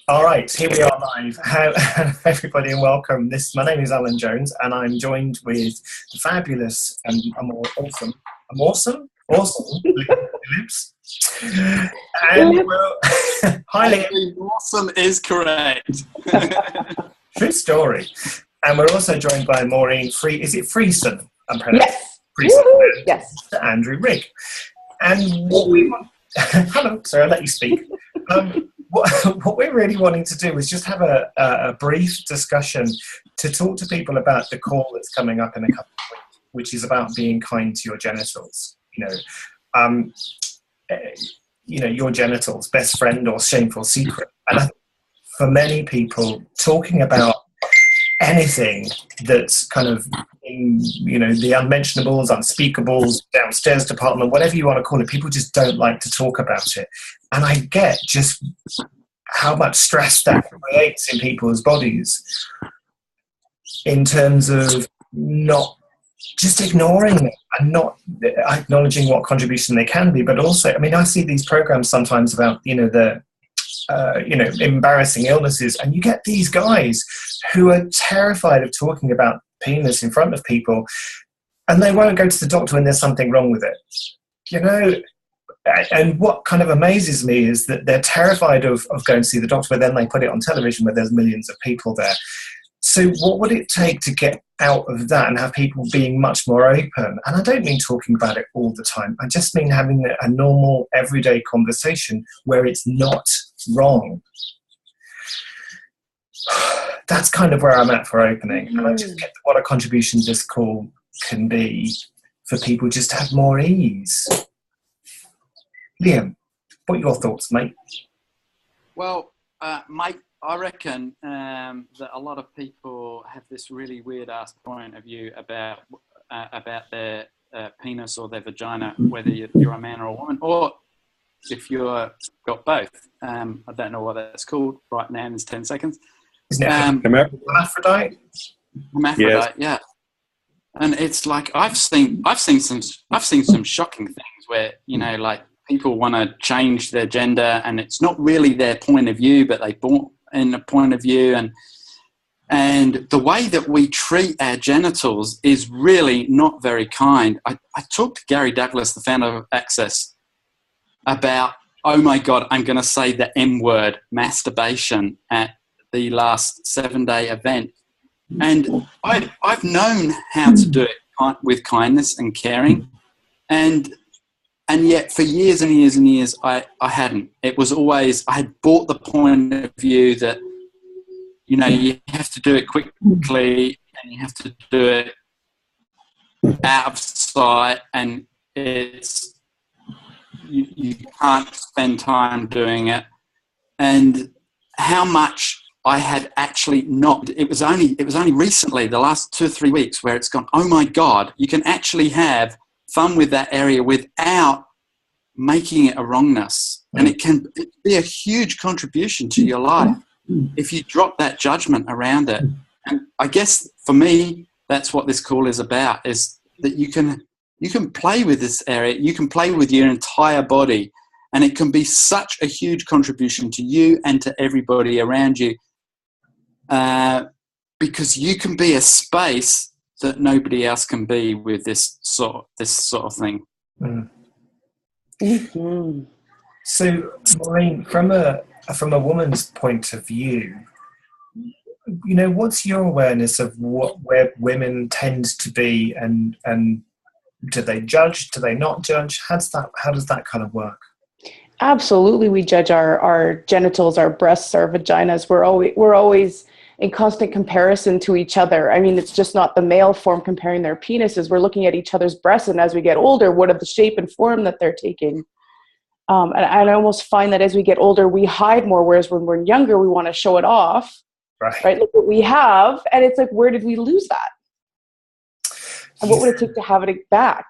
All right, here we are live. Hello, everybody, and welcome. My name is Alun Jones, and I'm joined with the fabulous and awesome Phillips. And highly awesome is correct. True story. And we're also joined by Maureen Friesen? Yes. Friesen. Yes. Andrew Rigg. And what we want... Hello, sorry, I'll let you speak. What we're really wanting to do is just have a brief discussion to talk to people about the call that's coming up in a couple of weeks, which is about being kind to your genitals. Your genitals, best friend or shameful secret. And I think for many people, talking about anything that's kind of the unmentionables, unspeakables, downstairs department, whatever you want to call it, people just don't like to talk about it. And I get just how much stress that creates in people's bodies in terms of not just ignoring it and not acknowledging what contribution they can be. But also, I see these programs sometimes about, embarrassing illnesses, and you get these guys who are terrified of talking about penis in front of people, and they won't go to the doctor when there's something wrong with it. And what kind of amazes me is that they're terrified of going to see the doctor, but then they put it on television where there's millions of people there. So what would it take to get out of that and have people being much more open? And I don't mean talking about it all the time. I just mean having a normal, everyday conversation where it's not wrong. That's kind of where I'm at for opening. And I just get what a contribution this call can be for people just to have more ease. Liam, what are your thoughts, mate? Well, mate, I reckon that a lot of people have this really weird-ass point of view about their penis or their vagina, whether you're a man or a woman, or if you've got both. I don't know what that's called right now in this 10 seconds. Isn't it hermaphrodite? Hermaphrodite, yeah. And it's like I've seen some shocking things where people want to change their gender, and it's not really their point of view, but they bought in a point of view, and the way that we treat our genitals is really not very kind. I talked to Gary Douglas, the founder of Access, about, oh my God, I'm going to say the M word, masturbation, at the last 7-day event. And I've known how to do it with kindness and caring, and yet for years and years and years, I hadn't. It was always, I had bought the point of view that, you have to do it quickly and you have to do it out of sight, and you can't spend time doing it. And how much I had actually not. It was only recently, the last 2 or 3 weeks, where it's gone, oh my God, you can actually have fun with that area without making it a wrongness. And it can be a huge contribution to your life if you drop that judgment around it. And I guess for me, that's what this call is about, is that you can play with this area, you can play with your entire body, and it can be such a huge contribution to you and to everybody around you, because you can be a space that nobody else can be with this sort of thing. Mm-hmm. So, Maureen, from a woman's point of view, what's your awareness of where women tend to be, and do they judge? Do they not judge? How does that kind of work? Absolutely, we judge our genitals, our breasts, our vaginas. We're always in constant comparison to each other. It's just not the male form comparing their penises. We're looking at each other's breasts, and as we get older, what are the shape and form that they're taking? And I almost find that as we get older, we hide more, whereas when we're younger, we want to show it off. Right? Look what we have. And it's like, where did we lose that? And what would it take to have it back?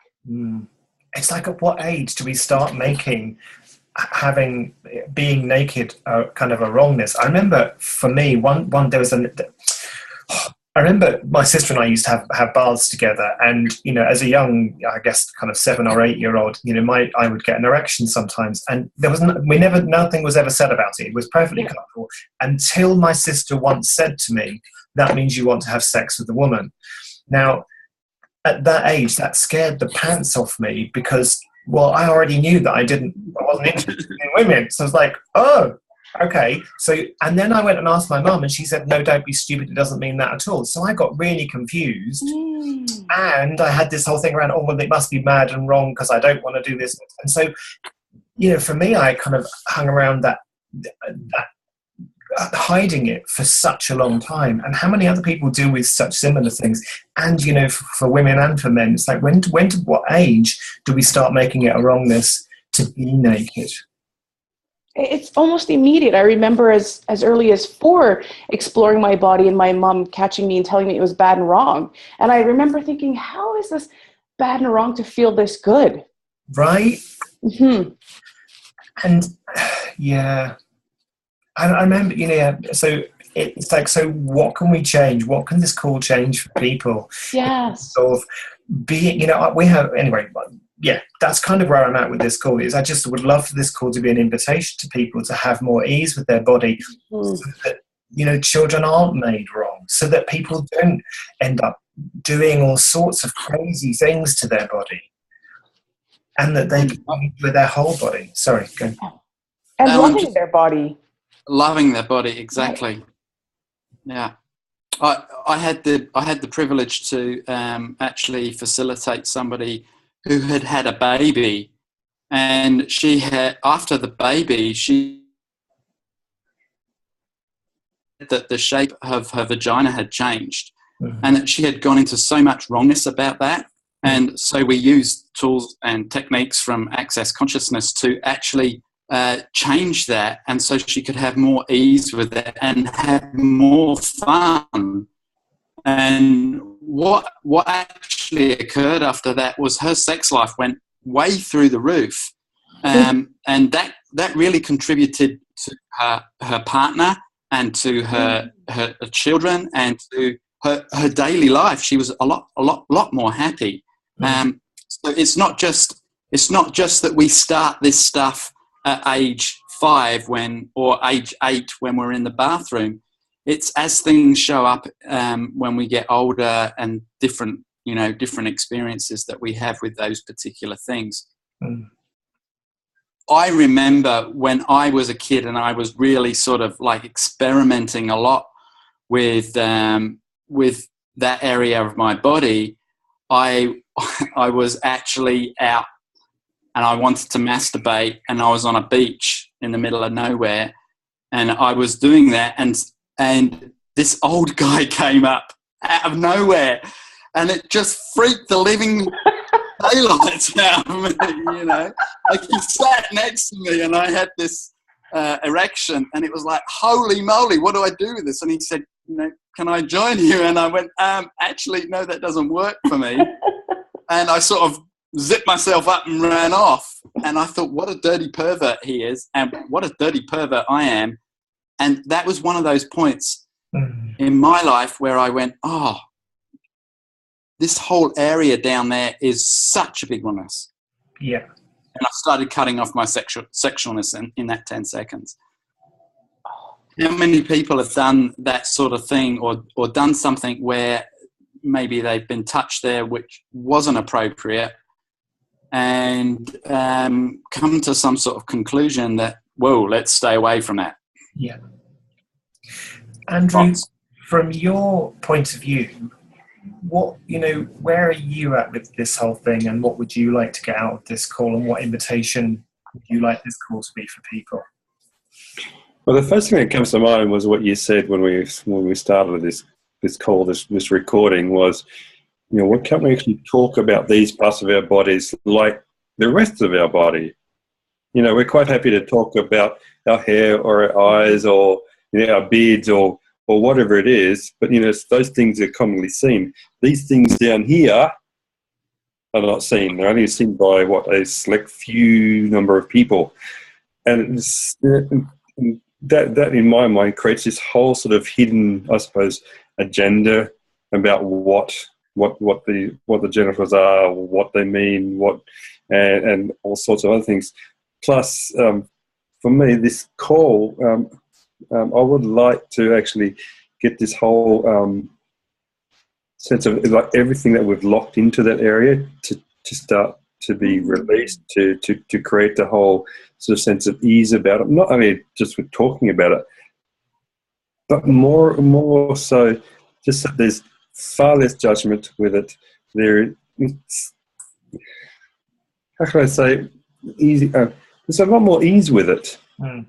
It's like, at what age do we start making being naked kind of a wrongness? I remember for me, there was I remember my sister and I used to have baths together, and as a young, I guess, kind of 7 or 8 year old, I would get an erection sometimes, and nothing was ever said about it. It was perfectly comfortable until my sister once said to me, "That means you want to have sex with a woman." Now, at that age, that scared the pants off me because, well, I already knew that I wasn't interested in women, so I was like, oh. Okay, so, and then I went and asked my mum, and she said, "No, don't be stupid, it doesn't mean that at all." So I got really confused, and I had this whole thing around, oh, well, it must be mad and wrong because I don't want to do this. And so, for me, I kind of hung around that hiding it for such a long time. And how many other people deal with such similar things? And, for women and for men, it's like, to what age do we start making it a wrongness to be naked? It's almost immediate. I remember as early as 4 exploring my body and my mom catching me and telling me it was bad and wrong. And I remember thinking, how is this bad and wrong to feel this good? Right? Mm-hmm. And yeah, I remember, so it's like, so what can we change? What can this call change for people? Yes. Sort of being, we have, anyway, yeah, that's kind of where I'm at with this call. Is I just would love for this call to be an invitation to people to have more ease with their body, so that children aren't made wrong, so that people don't end up doing all sorts of crazy things to their body, and that they can with their whole body. Sorry, go. And loving their body. Loving their body, exactly. Yeah. I had the privilege to actually facilitate somebody who had a baby, and she had, after the baby, that the shape of her vagina had changed, and that she had gone into so much wrongness about that. And so we used tools and techniques from Access Consciousness to actually change that, and so she could have more ease with it and have more fun. And what actually occurred after that was her sex life went way through the roof, and that really contributed to her partner and to her children and to her daily life. She was a lot more happy. So it's not just that we start this stuff at age 5 or age 8 when we're in the bathroom. It's as things show up when we get older and different experiences that we have with those particular things. I remember when I was a kid and I was really sort of like experimenting a lot with that area of my body. I was actually out and I wanted to masturbate, and I was on a beach in the middle of nowhere, and I was doing that, and this old guy came up out of nowhere, and it just freaked the living daylights out of me, Like, he sat next to me, and I had this erection, and it was like, holy moly, what do I do with this? And he said, can I join you? And I went, actually, no, that doesn't work for me. And I sort of zipped myself up and ran off. And I thought, what a dirty pervert he is, and what a dirty pervert I am. And that was one of those points in my life where I went, oh, this whole area down there is such a big wellness. Yeah. And I started cutting off my sexualness in that 10 seconds. How many people have done that sort of thing or done something where maybe they've been touched there which wasn't appropriate, and come to some sort of conclusion that, whoa, let's stay away from that. Yeah. Andrew, from your point of view, what, where are you at with this whole thing, and what would you like to get out of this call, and what invitation would you like this call to be for people? Well, the first thing that comes to mind was what you said when we started this call, this recording, was, what can't we actually talk about these parts of our bodies like the rest of our body? We're quite happy to talk about our hair or our eyes or our beards or whatever it is, but those things are commonly seen. These things down here are not seen. They're only seen by a select few number of people, and that in my mind creates this whole sort of hidden, I suppose, agenda about what the genitals are, what they mean, and all sorts of other things. Plus, for me, this call, I would like to actually get this whole sense of like everything that we've locked into that area to start to be released, to create the whole sort of sense of ease about it. Not only just with talking about it, but more so just that there's far less judgment with it. How can I say, easy? There's a lot more ease with it. Mm.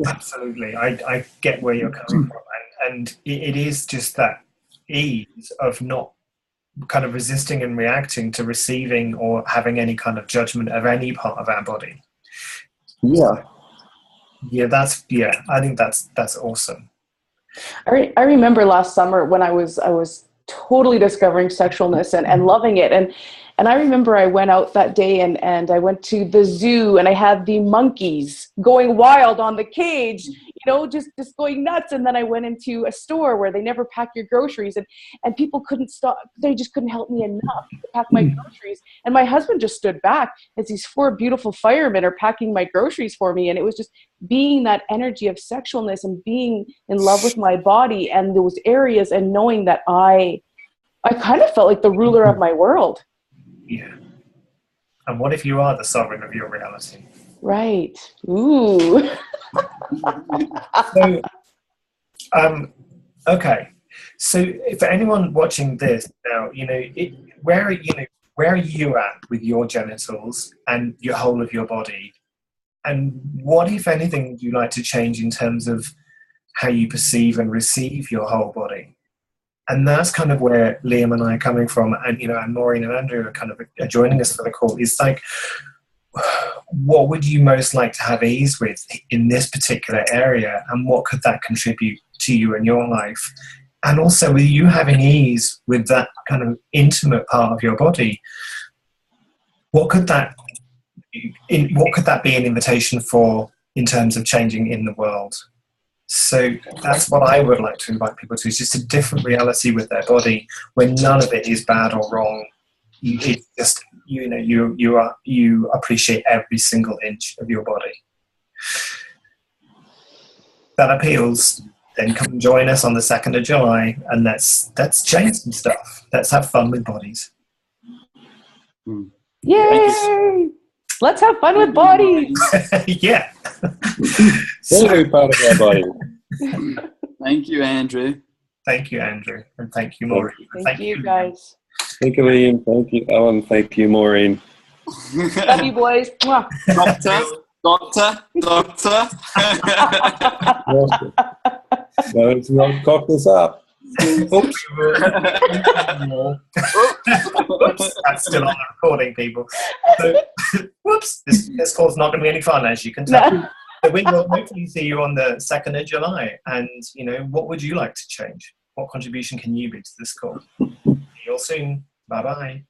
Absolutely, I get where you're coming from, and it is just that ease of not kind of resisting and reacting to receiving or having any kind of judgment of any part of our body. Yeah, I think that's awesome. I remember last summer when I was totally discovering sexualness and loving it, and I remember I went out that day and I went to the zoo and I had the monkeys going wild on the cage, just going nuts. And then I went into a store where they never pack your groceries, and people couldn't stop. They just couldn't help me enough to pack my groceries. And my husband just stood back as these 4 beautiful firemen are packing my groceries for me. And it was just being that energy of sexualness and being in love with my body and those areas, and knowing that I kind of felt like the ruler of my world. Yeah. And what if you are the sovereign of your reality? Right. Ooh. So, okay. So, for anyone watching this now, where are you at with your genitals and your whole of your body? And what, if anything, would you like to change in terms of how you perceive and receive your whole body? And that's kind of where Liam and I are coming from, and and Maureen and Andrew are joining us for the call. It's like, what would you most like to have ease with in this particular area, and what could that contribute to you in your life? And also, with you having ease with that kind of intimate part of your body, what could that be an invitation for in terms of changing in the world? So that's what I would like to invite people to, is just a different reality with their body where none of it is bad or wrong. It's just, you appreciate every single inch of your body. That appeals. Then come and join us on the 2nd of July, and let's change some stuff. Let's have fun with bodies. Yay! Let's have fun with bodies. Yeah. every part of our body. Thank you, Andrew. Thank you, Andrew, and thank you, Maureen. Thank you, guys. Thank you, Liam. Thank you, Alan. Thank you, Maureen. Love you, boys. Mwah. Doctor. No, it's not cock this up. Oops. Oops. That's still on the recording, people. So, whoops. This call's not going to be any fun, as you can tell. No. So we will hopefully see you on the 2nd of July. And, what would you like to change? What contribution can you be to this call? See you all soon. Bye-bye.